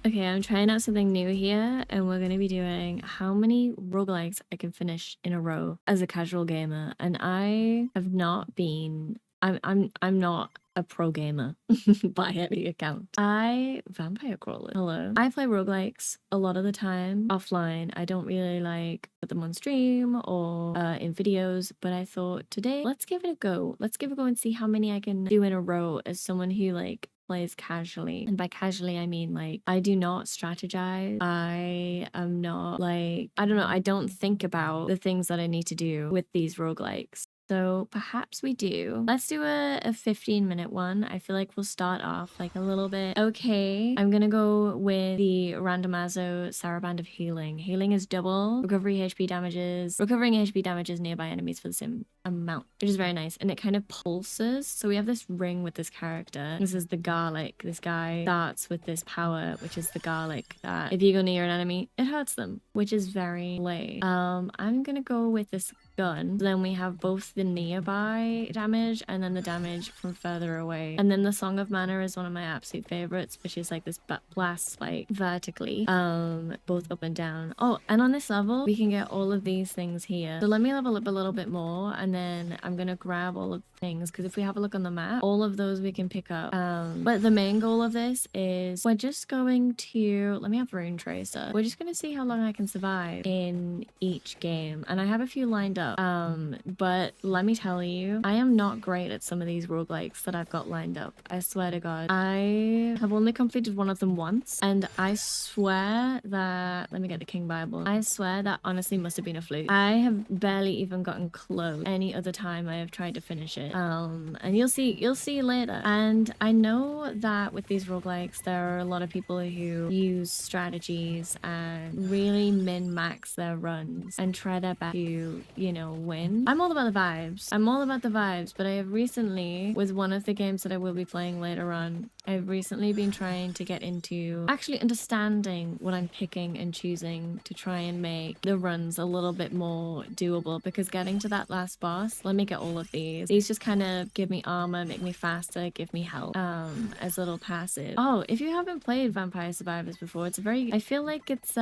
Okay, I'm trying out something new here, and we're gonna be doing how many roguelikes I can finish in a row as a casual gamer. And I have not been I'm not a pro gamer by any account. Vampire crawler. Hello. I play roguelikes a lot of the time offline. I don't really like put them on stream or in videos, but I thought today let's give it a go. Let's give it a go and see how many I can do in a row as someone who like plays casually. And by casually I mean like I do not strategize. I am not like I don't know, I don't think about the things that I need to do with these roguelikes. So perhaps we do. Let's do a 15-minute one. I feel like we'll start off like a little bit. Okay, I'm gonna go with the Randomazo Saraband of Healing. Healing is double. Recovering HP damages nearby enemies for the same amount, which is very nice. And it kind of pulses. So we have this ring with this character. This is the garlic. This guy starts with this power, which is the garlic, that if you go near an enemy, it hurts them, which is very lay. I'm gonna go with this gun. Then we have both the nearby damage and then the damage from further away. And then the Song of Mana is one of my absolute favorites, which is like this blast like vertically, both up and down. Oh, and on this level we can get all of these things here. So let me level up a little bit more, and then I'm gonna grab all of the things, because if we have a look on the map, all of those we can pick up. But the main goal of this is we're just going to let me have Rune Tracer. We're just gonna see how long I can survive in each game, and I have a few lined up. But let me tell you, I am not great at some of these roguelikes that I've got lined up. I swear to God. I have only completed one of them once, and I swear that, let me get the King Bible. I swear that honestly must have been a fluke. I have barely even gotten close any other time I have tried to finish it. And you'll see later. And I know that with these roguelikes, there are a lot of people who use strategies and really min-max their runs and try their best to, you know, win. I'm all about the vibes. I'm all about the vibes, but I have recently, with one of the games that I will be playing later on, I've recently been trying to get into actually understanding what I'm picking and choosing to try and make the runs a little bit more doable, because getting to that last boss, let me get all of these. These just kind of give me armor, make me faster, give me health, as little passive. Oh, if you haven't played Vampire Survivors before, it's a very, I feel like it's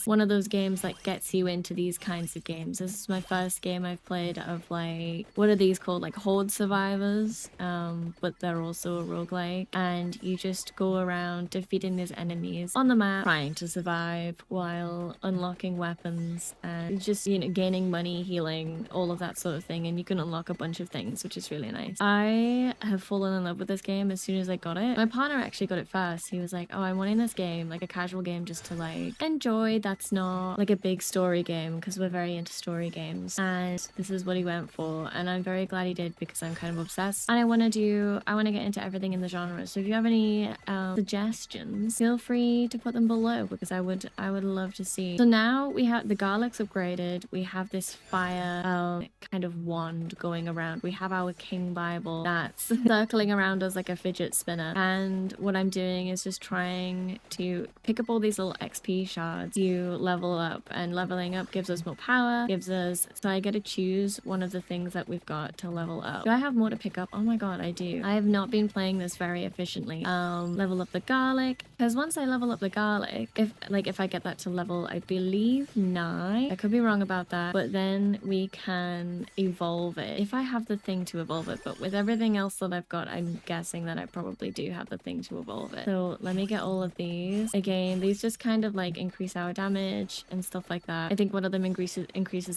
one of those games that gets you into these kinds of games. This is my first game I've played of like, what are these called? Like Horde Survivors, but they're also a roguelike, and you just go around defeating these enemies on the map, trying to survive while unlocking weapons and just, you know, gaining money, healing, all of that sort of thing. And you can unlock a bunch of things, which is really nice. I have fallen in love with this game as soon as I got it. My partner actually got it first. He was like, oh, I'm wanting this game, like a casual game just to like enjoy, that's not like a big story game, because we're very into story games, and this is what he went for, and I'm very glad he did, because I'm kind of obsessed and I want to get into everything in the genre. So if you have any suggestions, feel free to put them below, because I would love to see. So now we have the garlics upgraded, we have this fire kind of wand going around, we have our King Bible that's circling around us like a fidget spinner, and what I'm doing is just trying to pick up all these little XP shards to level up, and leveling up gives us more power, gives us, so I get to choose one of the things that we've got to level up. Do I have more to pick up? Oh my god, I do. I have not been playing this very efficiently. Level up the garlic, because once I level up the garlic, if I get that to level, I believe 9, I could be wrong about that, but then we can evolve it if I have the thing to evolve it. But with everything else that I've got, I'm guessing that I probably do have the thing to evolve it. So let me get all of these. Again, these just kind of like increase our damage and stuff like that. I think one of them increases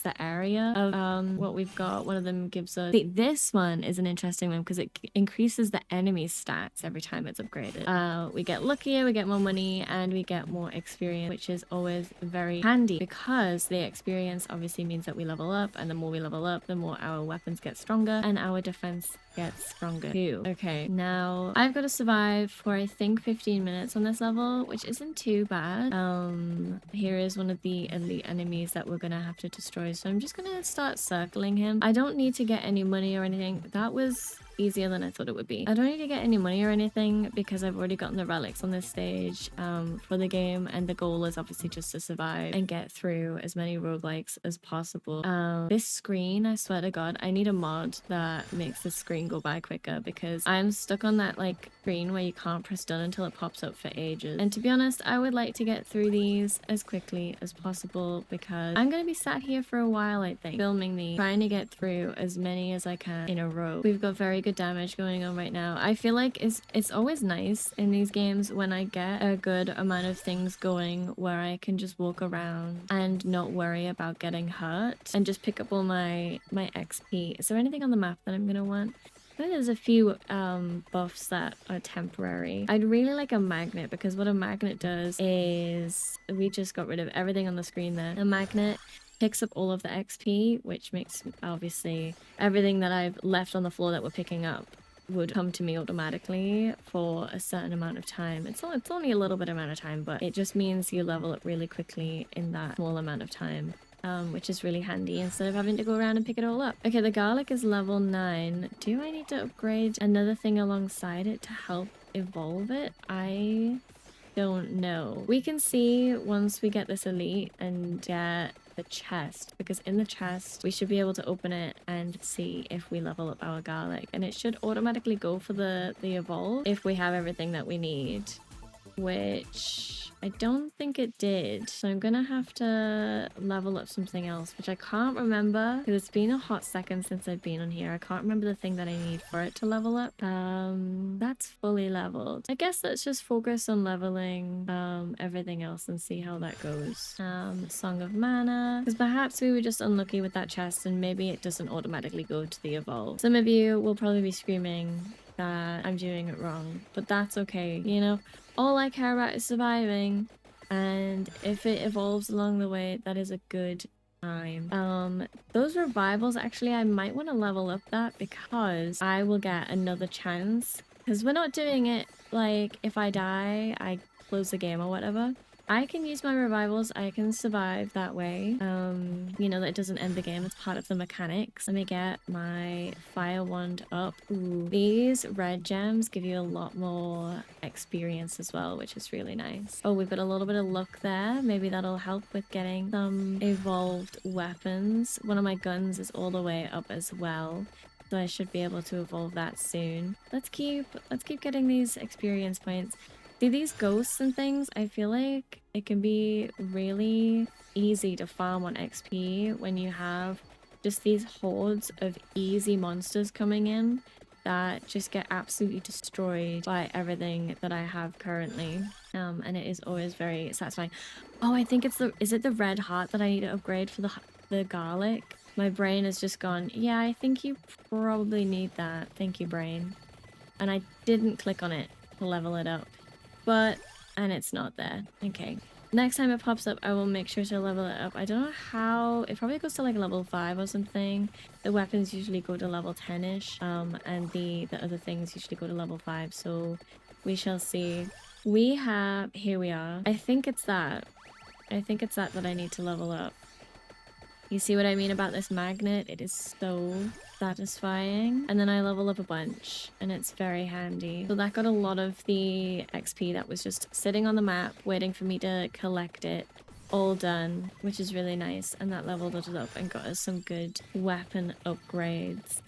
the area of what we've got. One of them gives us, this one is an interesting one because it increases the enemy's stats every time it's upgraded. We get luckier, we get more money, and we get more experience, which is always very handy, because the experience obviously means that we level up, and the more we level up, the more our weapons get stronger and our defense gets stronger too. Okay, now I've got to survive for I think 15 minutes on this level, which isn't too bad. Here is one of the elite enemies that we're gonna have to destroy, so I'm just gonna start circling him. I don't need to get any money or anything. That was easier than I thought it would be. I don't need to get any money or anything because I've already gotten the relics on this stage for the game, and the goal is obviously just to survive and get through as many roguelikes as possible. This screen, I swear to God, I need a mod that makes the screen go by quicker because I'm stuck on that like screen where you can't press done until it pops up for ages. And to be honest, I would like to get through these as quickly as possible because I'm going to be sat here for a while, I think, filming these, trying to get through as many as I can in a row. We've got very good damage going on right now. I feel like it's always nice in these games when I get a good amount of things going where I can just walk around and not worry about getting hurt and just pick up all my XP. Is there anything on the map that I'm going to want? I think there's a few buffs that are temporary. I'd really like a magnet because what a magnet does is we just got rid of everything on the screen there. A magnet picks up all of the XP, which makes obviously everything that I've left on the floor that we're picking up would come to me automatically for a certain amount of time. It's only a little bit amount of time, but it just means you level up really quickly in that small amount of time. Which is really handy instead of having to go around and pick it all up. Okay, the garlic is level 9. Do I need to upgrade another thing alongside it to help evolve it? I don't know. We can see once we get this elite and get the chest, because in the chest we should be able to open it and see if we level up our garlic, and it should automatically go for the evolve if we have everything that we need, which I don't think it did. So I'm gonna have to level up something else, which I can't remember because it's been a hot second since I've been on here. I can't remember the thing that I need for it to level up. That's fully leveled. I guess let's just focus on leveling everything else and see how that goes. Song of Mana, because perhaps we were just unlucky with that chest and maybe it doesn't automatically go to the evolve. Some of you will probably be screaming that I'm doing it wrong, but that's okay. You know, all I care about is surviving, and if it evolves along the way, that is a good time. Those revivals, actually I might want to level up that because I will get another chance, because we're not doing it like if I die I close the game or whatever. I can use my revivals, I can survive that way. You know, that it doesn't end the game, it's part of the mechanics. Let me get my fire wand up. Ooh, these red gems give you a lot more experience as well, which is really nice. Oh, we've got a little bit of luck there. Maybe that'll help with getting some evolved weapons. One of my guns is all the way up as well, so I should be able to evolve that soon. Let's keep getting these experience points. See, these ghosts and things, I feel like it can be really easy to farm on XP when you have just these hordes of easy monsters coming in that just get absolutely destroyed by everything that I have currently. And it is always very satisfying. Oh, I think is it the red heart that I need to upgrade for the garlic? My brain has just gone, yeah, I think you probably need that. Thank you, brain. And I didn't click on it to level it up. And it's not there. Okay. Next time it pops up, I will make sure to level it up. I don't know how. It probably goes to like level 5 or something. The weapons usually go to level 10-ish. And the other things usually go to level 5. So we shall see. We have... Here we are. I think it's that. I think it's that I need to level up. You see what I mean about this magnet? It is so satisfying. And then I level up a bunch and it's very handy. So that got a lot of the XP that was just sitting on the map waiting for me to collect it all done, which is really nice. And that leveled it up and got us some good weapon upgrades.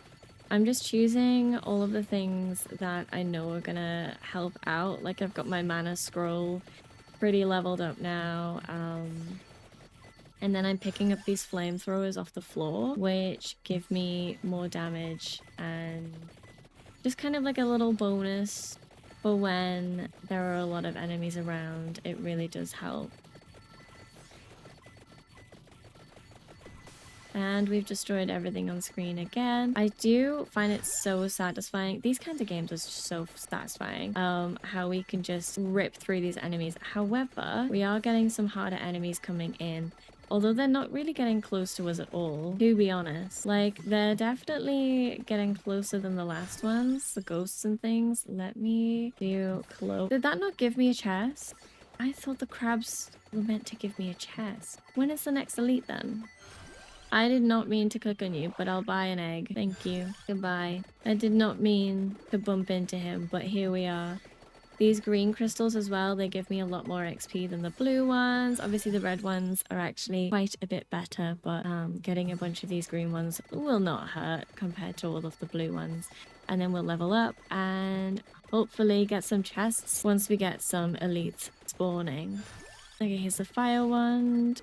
I'm just choosing all of the things that I know are gonna help out. Like I've got my mana scroll pretty leveled up now. And then I'm picking up these flamethrowers off the floor, which give me more damage and just kind of like a little bonus for when there are a lot of enemies around. It really does help. And we've destroyed everything on screen again. I do find it so satisfying. These kinds of games are so satisfying. How we can just rip through these enemies. However, we are getting some harder enemies coming in. Although they're not really getting close to us at all, to be honest. Like, they're definitely getting closer than the last ones, the ghosts and things. Let me do close. Did that not give me a chest? I thought the crabs were meant to give me a chest. When is the next elite then? I did not mean to click on you, but I'll buy an egg. Thank you. Goodbye. I did not mean to bump into him, but here we are. These green crystals as well, they give me a lot more XP than the blue ones. Obviously the red ones are actually quite a bit better, but getting a bunch of these green ones will not hurt compared to all of the blue ones. And then we'll level up and hopefully get some chests once we get some elites spawning. Okay, here's the fire wand.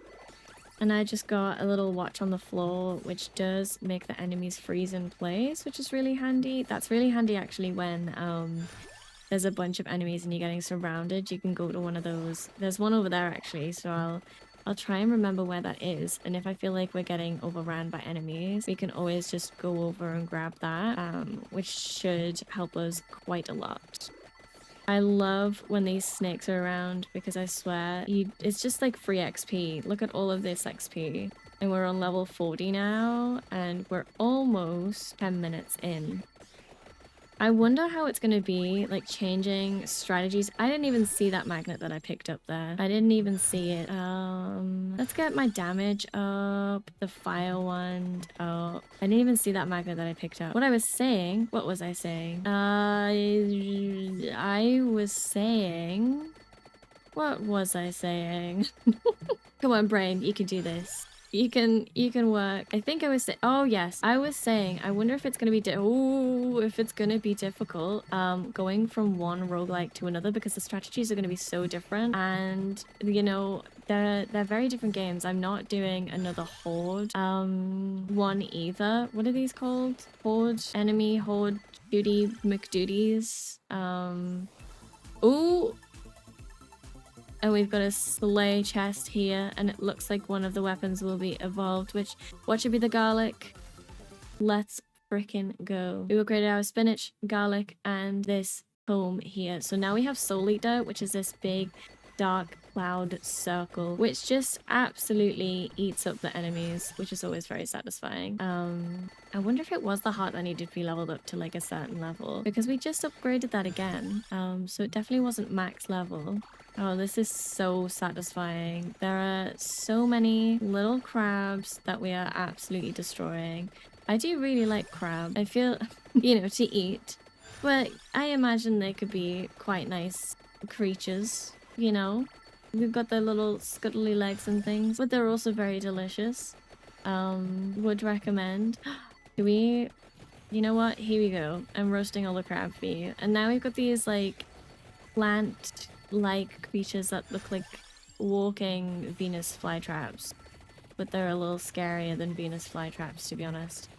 And I just got a little watch on the floor, which does make the enemies freeze in place, which is really handy. That's really handy actually when there's a bunch of enemies and you're getting surrounded. You can go to one of those. There's one over there actually, so I'll try and remember where that is. And if I feel like we're getting overran by enemies, we can always just go over and grab that, which should help us quite a lot. I love when these snakes are around because I swear, it's just like free XP. Look at all of this XP. And we're on level 40 now, and we're almost 10 minutes in. I wonder how it's going to be, like, changing strategies. I didn't even see that magnet that I picked up there. I didn't even see it. Let's get my damage up, the fire wand up. I didn't even see that magnet that I picked up. What I was saying, what was I saying? I was saying... What was I saying? Come on, brain, you can do this. You can work. I think I was oh yes, I was saying I wonder if it's gonna be difficult going from one roguelike to another, because the strategies are gonna be so different, and you know they're very different games. I'm not doing another horde one either. What are these called? Horde, enemy, horde, duty, McDuties. Ooh. And we've got a sleigh chest here, and it looks like one of the weapons will be evolved, which, what should be the garlic? Let's frickin' go. We upgraded our spinach, garlic, and this comb here. So now we have Soul Eater, which is this big, dark cloud circle, which just absolutely eats up the enemies, which is always very satisfying. I wonder if it was the heart that needed to be leveled up to like a certain level, because we just upgraded that again. So it definitely wasn't max level. Oh, this is so satisfying. There are so many little crabs that we are absolutely destroying. I do really like crab. I feel, you know, to eat. But I imagine they could be quite nice creatures, you know? We've got their little scuttly legs and things, but they're also very delicious. Would recommend. Do we... You know what? Here we go. I'm roasting all the crab for you. And now we've got these, like, plant-like creatures that look like walking Venus flytraps. But they're a little scarier than Venus flytraps, to be honest.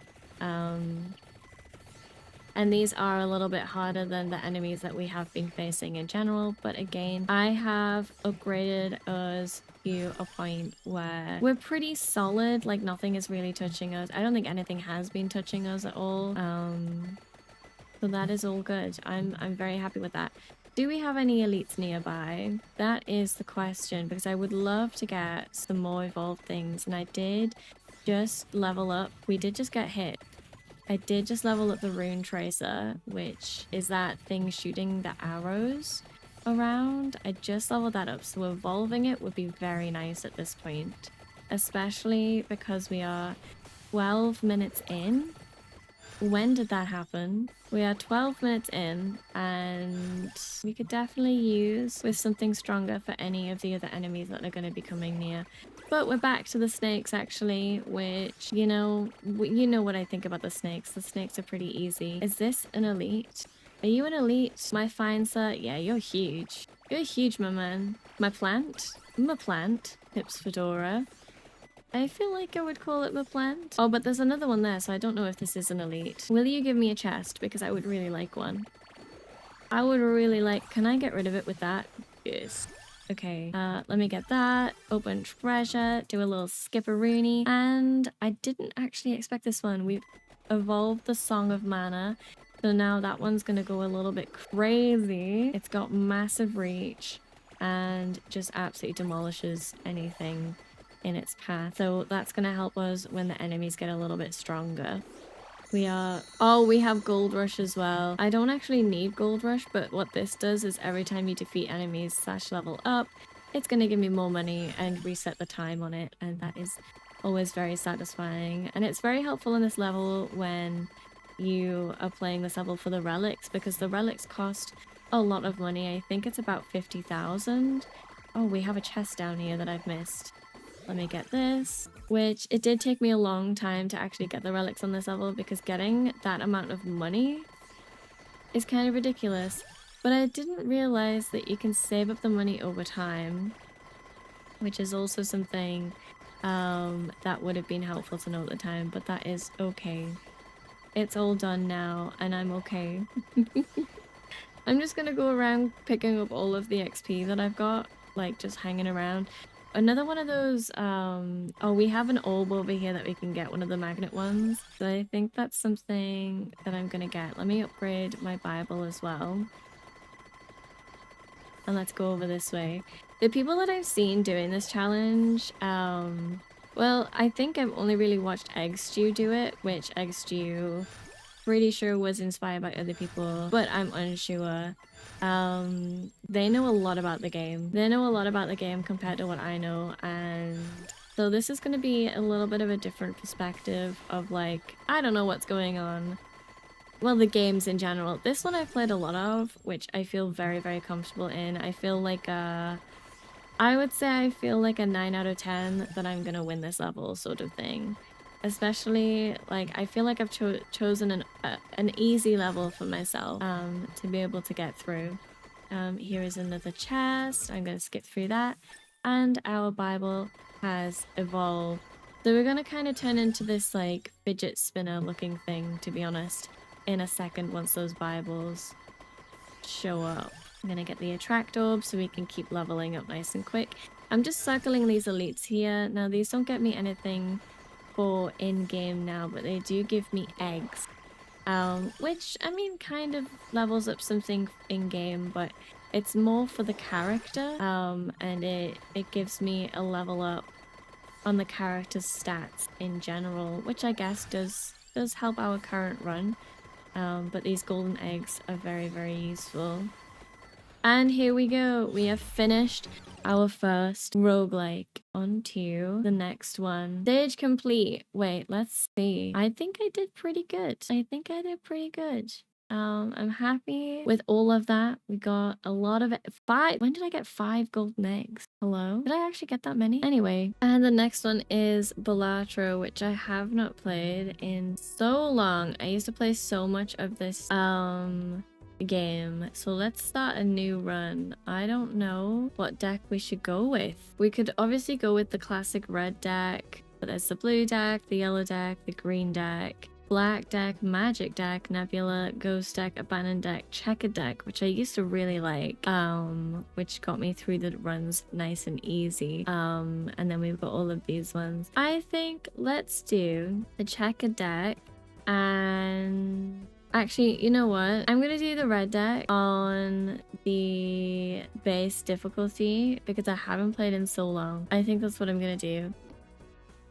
And these are a little bit harder than the enemies that we have been facing in general. But again, I have upgraded us to a point where we're pretty solid. Like, nothing is really touching us. I don't think anything has been touching us at all. So that is all good. I'm very happy with that. Do we have any elites nearby? That is the question, because I would love to get some more evolved things. And I did just level up. We did just get hit. I did just level up the Rune Tracer, which is that thing shooting the arrows around. I just leveled that up, so evolving it would be very nice at this point. Especially because we are 12 minutes in. When did that happen? We are 12 minutes in, and we could definitely use with something stronger for any of the other enemies that are going to be coming near. But we're back to the snakes, actually, which, you know what I think about the snakes. The snakes are pretty easy. Is this an elite? Are you an elite? My fine sir? Yeah, you're huge. You're huge, my man. My plant? I'm a plant. Hips Fedora. I feel like I would call it my plant. Oh, but there's another one there, so I don't know if this is an elite. Will you give me a chest? Because I would really like one. I would really like... Can I get rid of it with that? Yes. Okay, let me get that. Open treasure. Do a little skipperoonie. And I didn't actually expect this one. We've evolved the Song of Mana. So now that one's gonna go a little bit crazy. It's got massive reach and just absolutely demolishes anything in its path. So that's gonna help us when the enemies get a little bit stronger. We have Gold Rush as well. I don't actually need Gold Rush, but what this does is every time you defeat enemies / level up, it's gonna give me more money and reset the time on it, and that is always very satisfying. And it's very helpful in this level when you are playing this level for the relics, because the relics cost a lot of money. I think it's about 50,000. Oh, we have a chest down here that I've missed. Let me get this, which it did take me a long time to actually get the relics on this level, because getting that amount of money is kind of ridiculous. But I didn't realize that you can save up the money over time, which is also something that would have been helpful to know at the time, but that is okay. It's all done now and I'm okay. I'm just gonna go around picking up all of the XP that I've got, like just hanging around. Another one of those, oh, we have an orb over here that we can get, one of the magnet ones. So I think that's something that I'm gonna get. Let me upgrade my Bible as well. And let's go over this way. The people that I've seen doing this challenge, well, I think I've only really watched Egg Stew do it, which Egg Stew pretty sure was inspired by other people, but I'm unsure. They know a lot about the game. They know a lot about the game compared to what I know, and so this is going to be a little bit of a different perspective of, like, I don't know what's going on. Well, the games in general. This one I've played a lot of, which I feel very, very comfortable in. I feel like I would say I feel like a 9 out of 10 that I'm gonna win this level, sort of thing. Especially, like, I feel like I've chosen an easy level for myself to be able to get through. Here is another chest. I'm gonna skip through that. And our Bible has evolved. So we're gonna kind of turn into this, like, fidget spinner looking thing, to be honest, in a second once those Bibles show up. I'm gonna get the attract orb so we can keep leveling up nice and quick. I'm just circling these elites here. Now, these don't get me anything for in-game now, but they do give me eggs. Which, I mean, kind of levels up something in-game, but it's more for the character. And it gives me a level up on the character's stats in general, which I guess does help our current run. But these golden eggs are very, very useful. And here we go. We have finished our first roguelike. On to the next one. Stage complete. Wait, let's see. I think I did pretty good. I'm happy with all of that. We got a lot of it. 5. When did I get 5 golden eggs? Hello? Did I actually get that many? Anyway, and the next one is Balatro, which I have not played in so long. I used to play so much of this game. So let's start a new run. I don't know what deck we should go with. We could obviously go with the classic red deck, but there's the blue deck, the yellow deck, the green deck, black deck, magic deck, nebula, ghost deck, abandoned deck, checkered deck, which I used to really like, which got me through the runs nice and easy. And then we've got all of these ones. I think let's do the checkered deck. And actually, you know what? I'm gonna do the red deck on the base difficulty because I haven't played in so long. I think that's what I'm gonna do.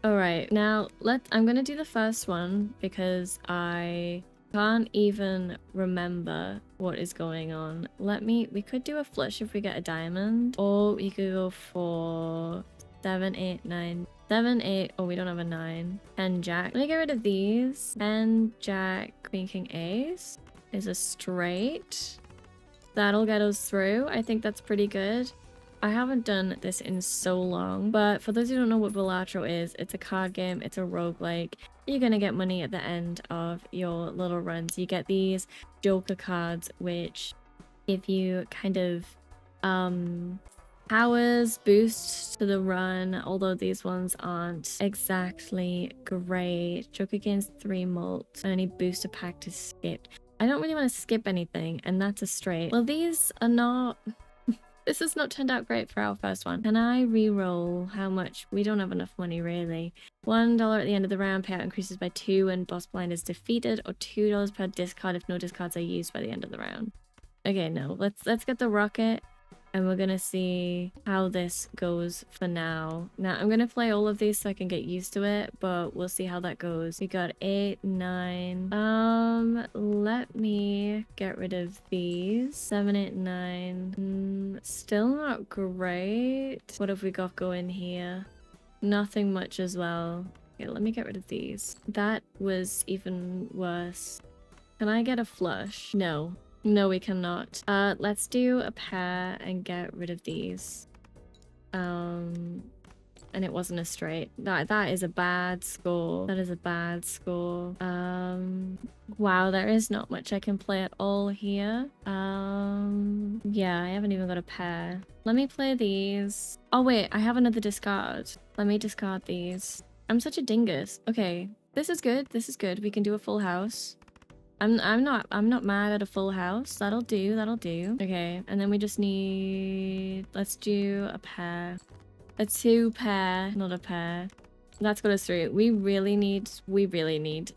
Alright, now I'm gonna do the first one because I can't even remember what is going on. We could do a flush if we get a diamond, or we could go for 7, 8, 9. 7, 8, oh, we don't have a 9. 10 jack. Let me get rid of these. 10 jack, queen, king, ace is a straight. That'll get us through. I think that's pretty good. I haven't done this in so long, but for those who don't know what Balatro is, it's a card game, it's a roguelike. You're gonna get money at the end of your little runs. You get these joker cards, which give you kind of powers, boosts to the run, although these ones aren't exactly great. Joker gains 3 mult, only booster pack to skip. I don't really want to skip anything, and that's a straight. Well, these are not... This has not turned out great for our first one. Can I re-roll how much? We don't have enough money, really. $1 at the end of the round, payout increases by 2 when boss blind is defeated, or $2 per discard if no discards are used by the end of the round. Okay, no, let's get the rocket. And we're gonna see how this goes for now. Now, I'm gonna play all of these so I can get used to it, but we'll see how that goes. We got 8, 9. Let me get rid of these. 7, 8, 9. Still not great. What have we got going here? Nothing much as well. Okay, let me get rid of these. That was even worse. Can I get a flush? No. No, we cannot. Let's do a pair and get rid of these. And it wasn't a straight. That is a bad score. That is a bad score. Wow, there is not much I can play at all here. Yeah, I haven't even got a pair. Let me play these. Oh wait, I have another discard. Let me discard these. I'm such a dingus. Okay, this is good. This is good. We can do a full house. I'm not mad at a full house. That'll do. That'll do. Okay, and then we just need. Let's do a pair. A 2 pair, not a pair. That's got us through. We really need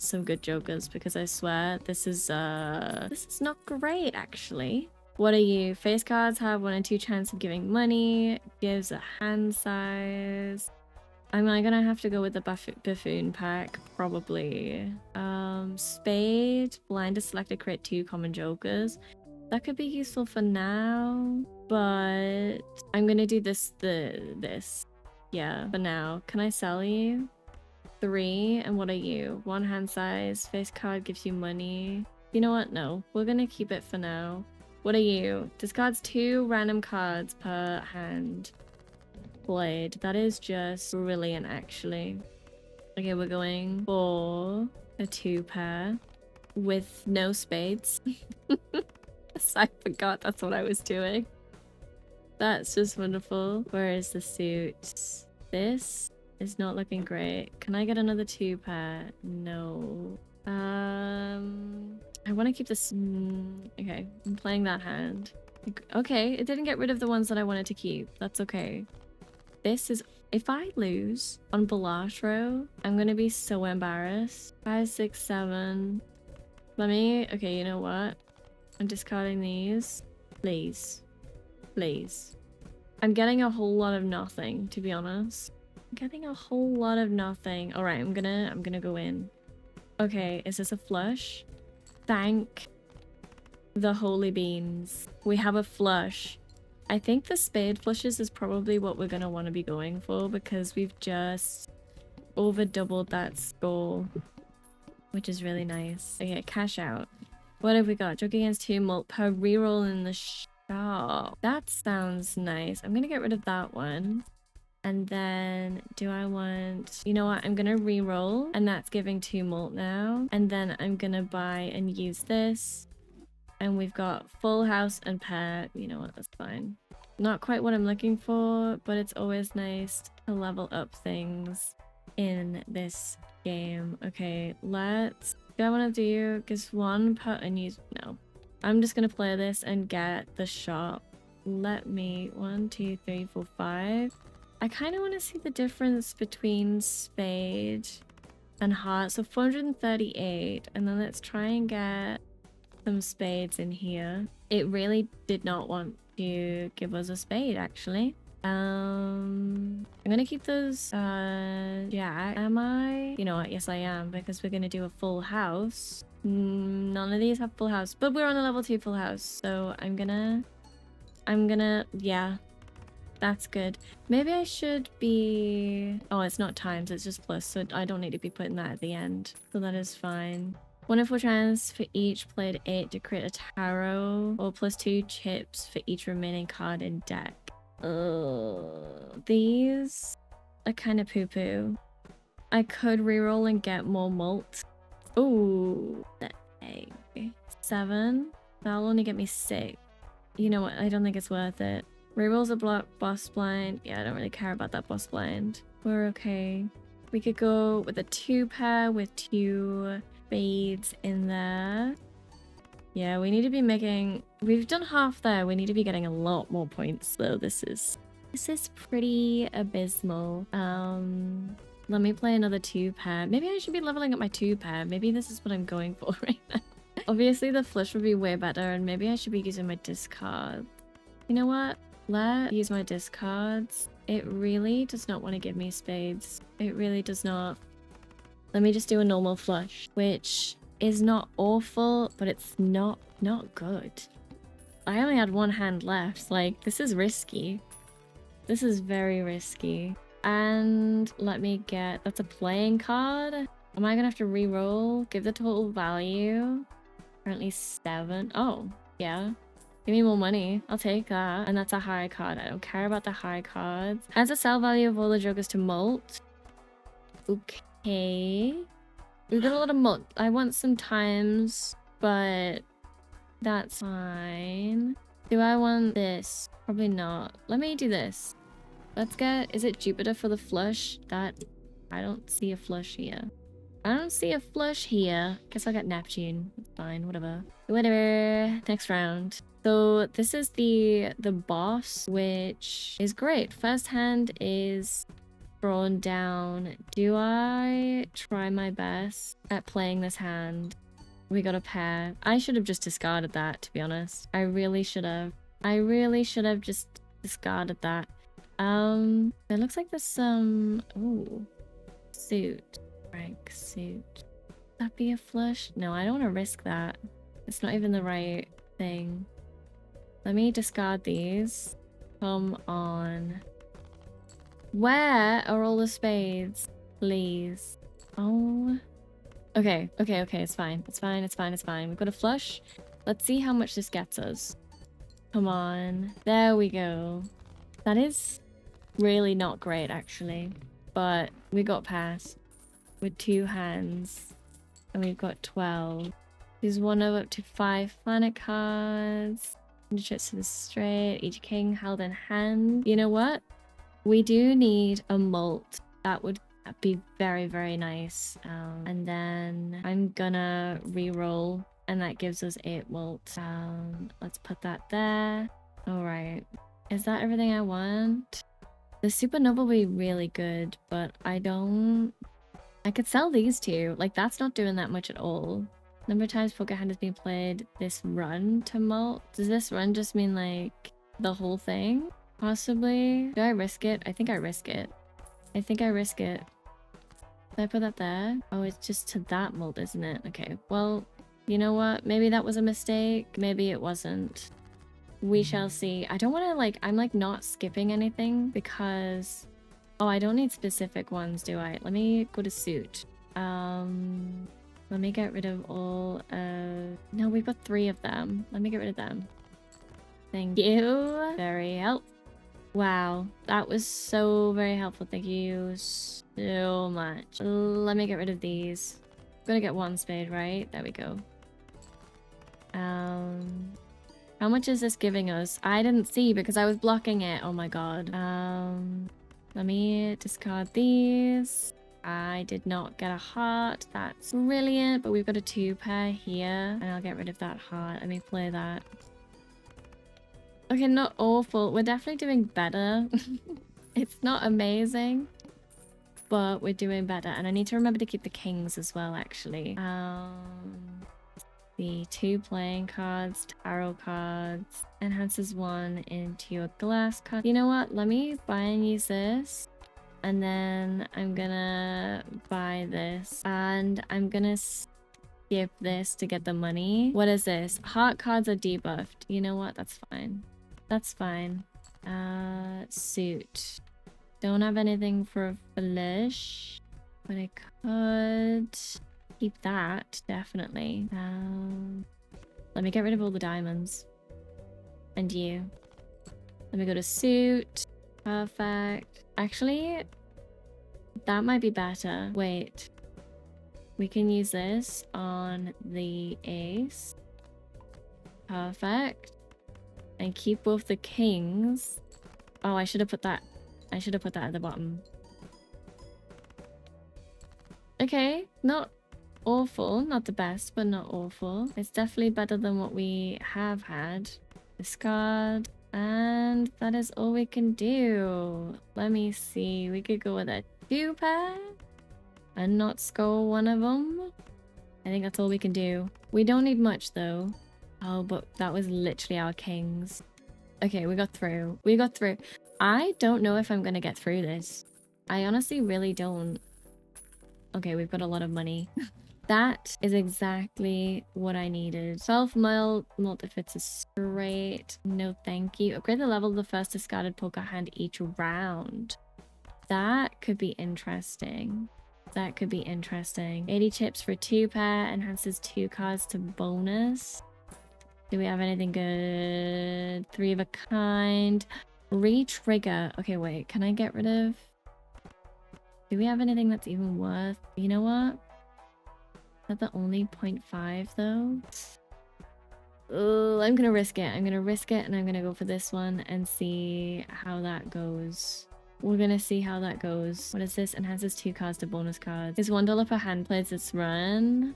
some good jokers because I swear this is not great actually. What are you? Face cards have 1 in 2 chance of giving money. Gives a hand size. Am I gonna have to go with the buffoon pack? Probably. Spade, blind to select, create 2 common jokers. That could be useful for now, but I'm gonna do this. Yeah, for now. Can I sell you? 3, and what are you? 1 hand size, face card gives you money. You know what? No, we're gonna keep it for now. What are you? Discards 2 random cards per hand. Blade. That is just brilliant, actually. Okay, we're going for a 2 pair with no spades. I forgot that's what I was doing. That's just wonderful. Where is the suit? This is not looking great. Can I get another 2 pair? No. I want to keep this. Okay, I'm playing that hand. Okay, it didn't get rid of the ones that I wanted to keep. That's okay. This is. If I lose on balatro, I'm gonna be so embarrassed. 5, 6, 7. Let me. Okay, you know what? I'm discarding these. Please. Please. I'm getting a whole lot of nothing, to be honest. I'm getting a whole lot of nothing. Alright, I'm gonna go in. Okay, is this a flush? Thank the holy beans. We have a flush. I think the spade flushes is probably what we're gonna want to be going for because we've just over doubled that score, which is really nice. Okay, cash out. What have we got? Joke against 2 mult per reroll in the shop. That sounds nice. I'm gonna get rid of that one. And then do I want, you know what? I'm gonna reroll and that's giving 2 mult now. And then I'm gonna buy and use this. And we've got full house and pair. You know what? That's fine. Not quite what I'm looking for, but it's always nice to level up things in this game. Okay, let's. Do I want to do just 1 per and use? No. I'm just gonna play this and get the shop. Let me 1, 2, 3, 4, 5. I kind of want to see the difference between spade and heart. So 438, and then let's try and get some spades in here. It really did not want to give us a spade, actually. I'm gonna keep those. Yeah, am I? You know what? Yes, I am, because we're gonna do a full house. None of these have full house, but we're on a level 2 full house, so I'm gonna. Yeah, that's good. Maybe I should be. Oh, it's not times, it's just plus, so I don't need to be putting that at the end. So that is fine. 1 in 4 chance for each played 8 to create a tarot, or plus 2 chips for each remaining card in deck. These are kind of poo-poo. I could reroll and get more mult. Ooh, the egg. 7. That'll only get me 6. You know what? I don't think it's worth it. Rerolls a block boss blind. Yeah, I don't really care about that boss blind. We're okay. We could go with a 2 pair with 2 spades in there. Yeah, we need to be making. We've done half there. We need to be getting a lot more points though. This is pretty abysmal. Let me play another 2 pair. Maybe I should be leveling up my 2 pair. Maybe this is what I'm going for right now. Obviously the flush would be way better, and maybe I should be using my discards. You know what? Let's use my discards. It really does not want to give me spades. It really does not. Let me just do a normal flush, which is not awful, but it's not good. I only had 1 hand left. Like, this is risky. This is very risky. And let me get, that's a playing card. Am I gonna have to re-roll? Give the total value. Currently 7. Oh, yeah. Give me more money. I'll take that. And that's a high card. I don't care about the high cards. Has a sell value of all the jokers to molt. Okay. We've got a lot of molt. I want some times, but that's fine. Do I want this? Probably not. Let me do this. Let's get, is it Jupiter for the flush? That, I don't see a flush here. I don't see a flush here. Guess I'll get Neptune. It's fine, whatever. Whatever. Next round. So this is the boss, which is great. First hand is drawn down. Do I try my best at playing this hand? We got a pair. I should have just discarded that, to be honest. I really should have. I really should have just discarded that. It looks like there's some... Ooh. Suit. Rank suit. Would that be a flush? No, I don't want to risk that. It's not even the right thing. Let me discard these. Come on. Where are all the spades? Please. Oh. Okay, okay, okay, it's fine. It's fine, it's fine, it's fine. We've got a flush. Let's see how much this gets us. Come on. There we go. That is really not great, actually. But we got past with 2 hands. And we've got 12. There's one of up to 5 planet cards. Trips to the straight. Each king held in hand. You know what? We do need a molt. That would be very, very nice. And then I'm gonna re-roll. And that gives us 8 molt. Let's put that there. Alright. Is that everything I want? The supernova will be really good, but I don't... I could sell these two. Like, that's not doing that much at all. Number of times poker hand has been played this run to molt. Does this run just mean, like, the whole thing? Possibly. Do I risk it? I think I risk it. I think I risk it. Did I put that there? Oh, it's just to that molt, isn't it? Okay, well, you know what? Maybe that was a mistake. Maybe it wasn't. We shall see. I don't want to, like, I'm, like, not skipping anything because... Oh, I don't need specific ones, do I? Let me go to suit. Let me get rid of all of... No, we've got 3 of them. Let me get rid of them. Thank you. Very helpful. Wow, that was so very helpful. Thank you so much. Let me get rid of these. I'm gonna get 1 spade, right? There we go. How much is this giving us? I didn't see because I was blocking it. Oh my god. Let me discard these. I did not get a heart. That's brilliant, but we've got a 2 pair here. And I'll get rid of that heart. Let me play that. Okay, not awful. We're definitely doing better. It's not amazing, but we're doing better. And I need to remember to keep the kings as well, actually. The 2 playing cards, tarot cards, enhances 1 into a glass card. You know what? Let me buy and use this. And then I'm gonna buy this. And I'm gonna skip this to get the money. What is this? Heart cards are debuffed. You know what? That's fine. That's fine. Suit. Don't have anything for a flush. But I could keep that, definitely. Let me get rid of all the diamonds. And you. Let me go to suit. Perfect. Actually, that might be better. Wait. We can use this on the ace. Perfect. And keep both the kings. Oh, I should have put that. I should have put that at the bottom. Okay, not awful. Not the best, but not awful. It's definitely better than what we have had. Discard. And that is all we can do. Let me see. We could go with a 2 pair and not score one of them. I think that's all we can do. We don't need much though. Oh, but that was literally our kings. Okay, we got through. We got through. I don't know if I'm gonna get through this. I honestly really don't. Okay, we've got a lot of money. That is exactly what I needed. 12 mult if it's a straight. No, thank you. Upgrade the level of the first discarded poker hand each round. that could be interesting. That could be interesting. 80 chips for 2 pair, enhances 2 cards to bonus. Do we have anything good? 3 of a kind. Re-trigger. Okay, wait. Can I get rid of... Do we have anything that's even worth... You know what? Is that the only 0.5 though? Oh, I'm gonna risk it. I'm gonna risk it and I'm gonna go for this one and see how that goes. We're gonna see how that goes. What is this? Enhances 2 cards to bonus cards. Is $1 per hand plays its run?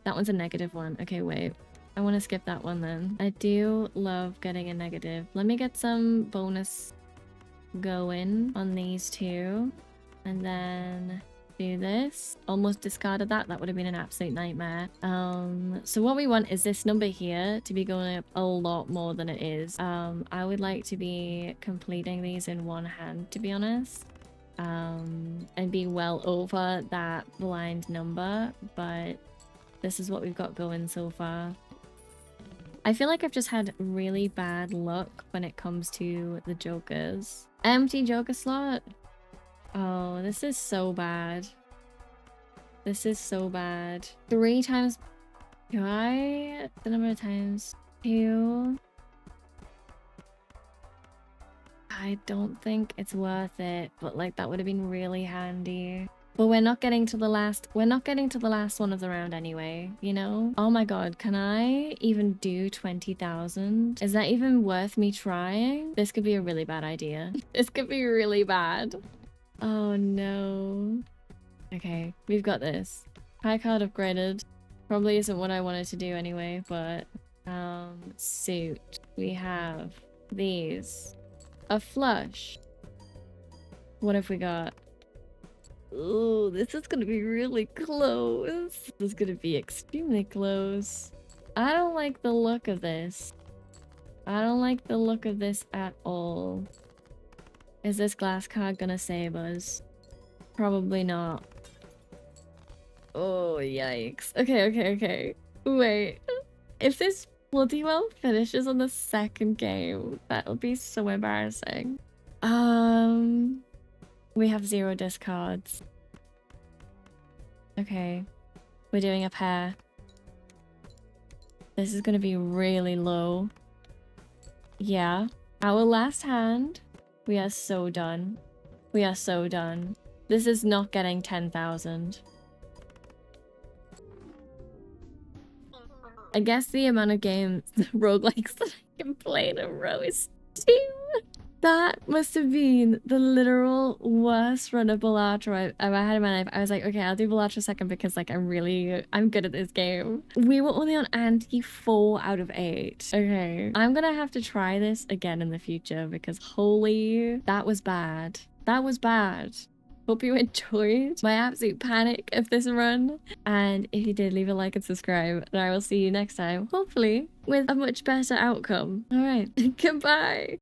That one's a negative one. Okay, wait. I want to skip that one then. I do love getting a negative. Let me get some bonus going on these two. And then do this. Almost discarded that. That would have been an absolute nightmare. So what we want is this number here to be going up a lot more than it is. I would like to be completing these in one hand, to be honest. And be well over that blind number. But this is what we've got going so far. I feel like I've just had really bad luck when it comes to the jokers. Empty joker slot? Oh, this is so bad. This is so bad. 3 times... Do I... The number of times? 2? I don't think it's worth it, but like that would have been really handy. But we're not getting to the last one of the round anyway, you know? Oh my god, can I even do 20,000? Is that even worth me trying? This could be a really bad idea. This could be really bad. Oh no. Okay, we've got this. High card upgraded. Probably isn't what I wanted to do anyway, but suit. We have these. A flush. What have we got? Ooh, this is gonna be really close. This is gonna be extremely close. I don't like the look of this. I don't like the look of this at all. Is this glass card gonna save us? Probably not. Oh, yikes. Okay. Wait. If this bloody well finishes on the second game, that'll be so embarrassing. We have 0 discards. Okay. We're doing a pair. This is gonna be really low. Yeah. Our last hand. We are so done. We are so done. This is not getting 10,000. I guess the amount of games, roguelikes that I can play in a row is 2. That must have been the literal worst run of balatro I've ever had in my life. I was like, okay, I'll do balatro second because like I'm good at this game. We were only on ante 4 out of 8. Okay, I'm gonna have to try this again in the future because holy, that was bad. That was bad. Hope you enjoyed my absolute panic of this run. And if you did, leave a like and subscribe. And I will see you next time, hopefully with a much better outcome. All right, goodbye.